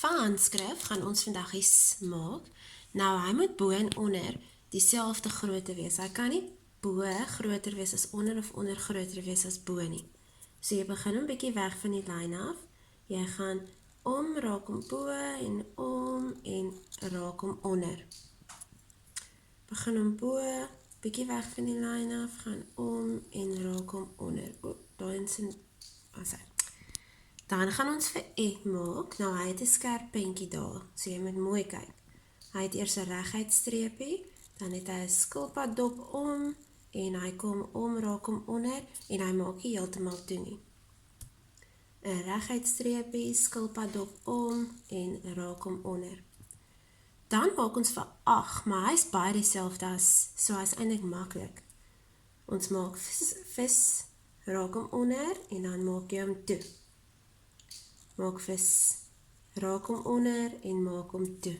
Van handskrif gaan ons vandag iets maak. Nou, hy moet bo en onder dieselfde grootte wees. Hy kan nie bo groter wees as onder of onder groter wees as bo nie. So jy begin 'n bietjie weg van die lyn af. Jy gaan om, raak om bo en raak om onder. Begin om bo, bietjie weg van die lyn af, gaan om en raak om onder. Dan gaan ons vir ek maak. Nou hy het 'n skerp puntjie daar, so jy moet mooi kyk. Hy het eers 'n reguit streepie, dan het hy 'n skilpaddop om en hy kom om, raak om onder en hy maak nie heeltemal toe nie. 'n reguit streepie, skilpaddop om en raak om onder. Dan maak ons vir 8, maar hy's baie dieselfde as, so hy's eintlik maklik. Ons maak vis, raak hom onder en dan maak jy hom toe. Maak vis, raak hom onder en maak hom toe.